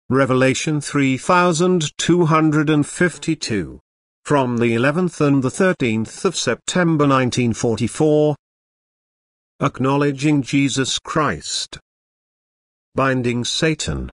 Revelation 3252. From the 11th and the 13th of September 1944. Acknowledging Jesus Christ. Binding Satan.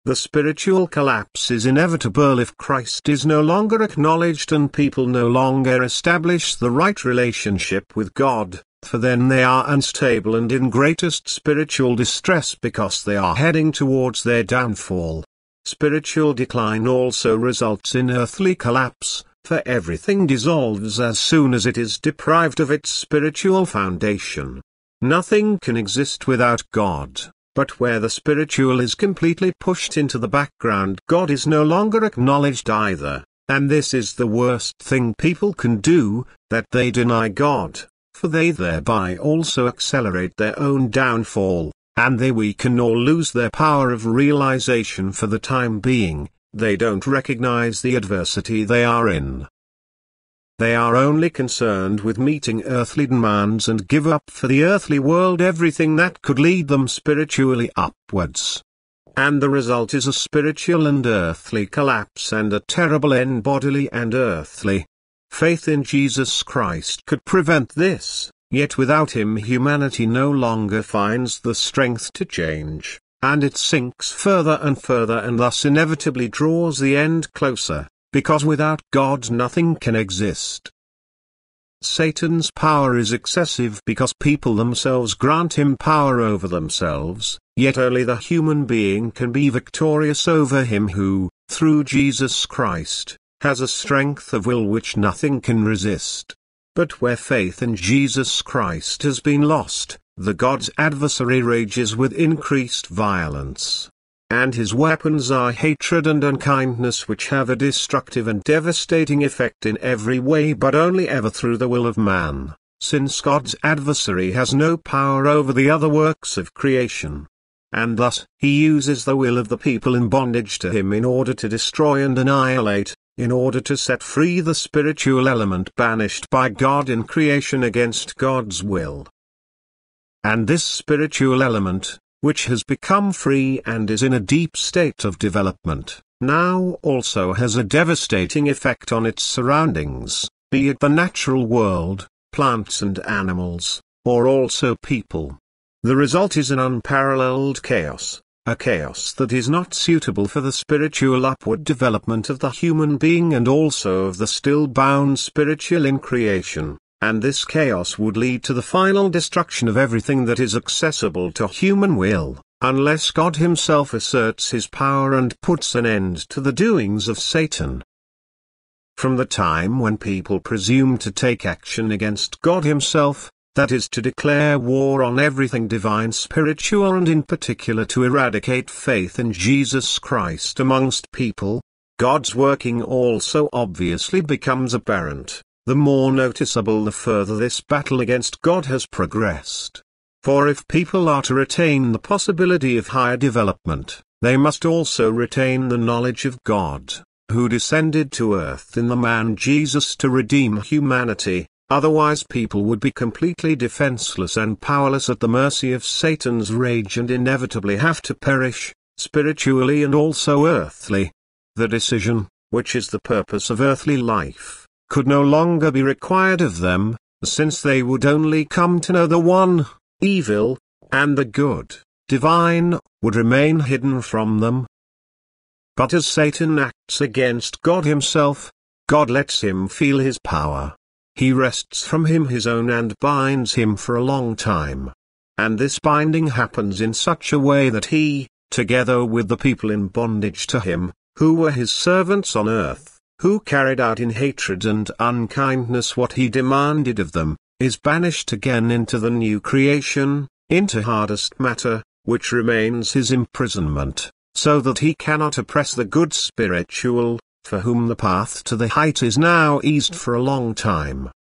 The spiritual collapse is inevitable if Christ is no longer acknowledged and people no longer establish the right relationship with God, for then they are unstable and in greatest spiritual distress because they are heading towards their downfall. Spiritual decline also results in earthly collapse, for everything dissolves as soon as it is deprived of its spiritual foundation. Nothing can exist without God. But where the spiritual is completely pushed into the background, God is no longer acknowledged either, and this is the worst thing people can do, that they deny God, for they thereby also accelerate their own downfall, and they weaken or lose their power of realization for the time being. They don't recognize the adversity they are in. They are only concerned with meeting earthly demands and give up for the earthly world everything that could lead them spiritually upwards. And the result is a spiritual and earthly collapse and a terrible end, bodily and earthly. Faith in Jesus Christ could prevent this, yet without him humanity no longer finds the strength to change, and it sinks further and thus inevitably draws the end closer. Because without God nothing can exist. Satan's power is excessive because people themselves grant him power over themselves, yet only the human being can be victorious over him who, through Jesus Christ, has a strength of will which nothing can resist. But where faith in Jesus Christ has been lost, the God's adversary rages with increased violence. And his weapons are hatred and unkindness, which have a destructive and devastating effect in every way but only ever through the will of man, since God's adversary has no power over the other works of creation. And thus, he uses the will of the people in bondage to him in order to destroy and annihilate, in order to set free the spiritual element banished by God in creation against God's will. And this spiritual element, which has become free and is in a deep state of development, now also has a devastating effect on its surroundings, be it the natural world, plants and animals, or also people. The result is an unparalleled chaos, a chaos that is not suitable for the spiritual upward development of the human being and also of the still bound spiritual in creation. And this chaos would lead to the final destruction of everything that is accessible to human will, unless God himself asserts his power and puts an end to the doings of Satan. From the time when people presume to take action against God himself, that is to declare war on everything divine spiritual and in particular to eradicate faith in Jesus Christ amongst people, God's working also obviously becomes apparent. The more noticeable the further this battle against God has progressed. For if people are to retain the possibility of higher development, they must also retain the knowledge of God, who descended to earth in the man Jesus to redeem humanity, otherwise people would be completely defenseless and powerless at the mercy of Satan's rage and inevitably have to perish, spiritually and also earthly. The decision, which is the purpose of earthly life, could no longer be required of them, since they would only come to know the one, evil, and the good, divine, would remain hidden from them. But as Satan acts against God himself, God lets him feel his power. He wrests from him his own and binds him for a long time. And this binding happens in such a way that he, together with the people in bondage to him, who were his servants on earth, who carried out in hatred and unkindness what he demanded of them, is banished again into the new creation, into hardest matter, which remains his imprisonment, so that he cannot oppress the good spiritual, for whom the path to the height is now eased for a long time.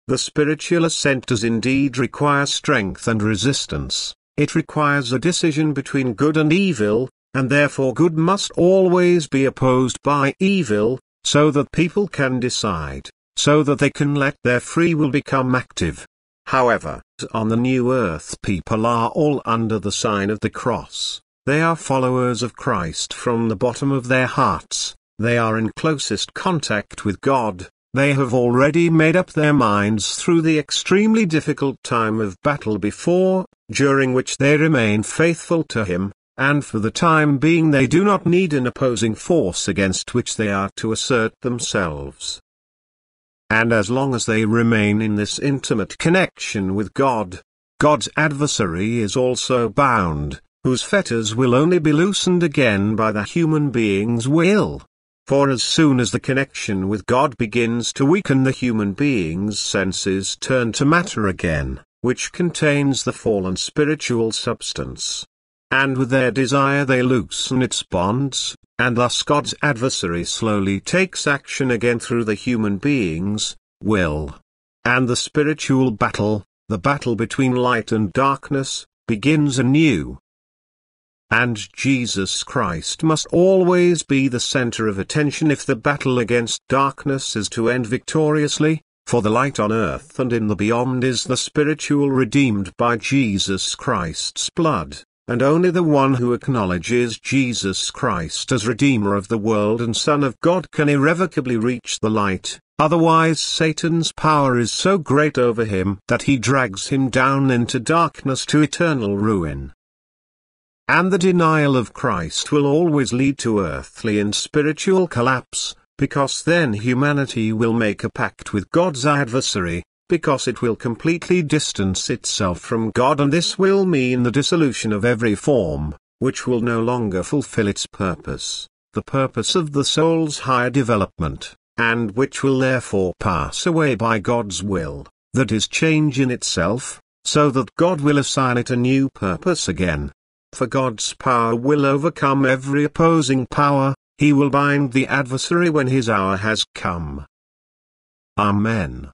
The spiritual ascent does indeed require strength and resistance, it requires a decision between good and evil, and therefore good must always be opposed by evil, so that people can decide, so that they can let their free will become active. However, on the new earth people are all under the sign of the cross. They are followers of Christ from the bottom of their hearts, they are in closest contact with God, they have already made up their minds through the extremely difficult time of battle before, during which they remain faithful to Him, and for the time being they do not need an opposing force against which they are to assert themselves. And as long as they remain in this intimate connection with God, God's adversary is also bound, whose fetters will only be loosened again by the human being's will. For as soon as the connection with God begins to weaken, the human being's senses turn to matter again, which contains the fallen spiritual substance. And with their desire they loosen its bonds, and thus God's adversary slowly takes action again through the human being's will. And the spiritual battle, the battle between light and darkness, begins anew. And Jesus Christ must always be the center of attention if the battle against darkness is to end victoriously, for the light on earth and in the beyond is the spiritual redeemed by Jesus Christ's blood, and only the one who acknowledges Jesus Christ as Redeemer of the world and Son of God can irrevocably reach the light, otherwise Satan's power is so great over him that he drags him down into darkness to eternal ruin. And the denial of Christ will always lead to earthly and spiritual collapse, because then humanity will make a pact with God's adversary, because it will completely distance itself from God, and this will mean the dissolution of every form, which will no longer fulfill its purpose, the purpose of the soul's higher development, and which will therefore pass away by God's will, that is change in itself, so that God will assign it a new purpose again. For God's power will overcome every opposing power, He will bind the adversary when his hour has come. Amen.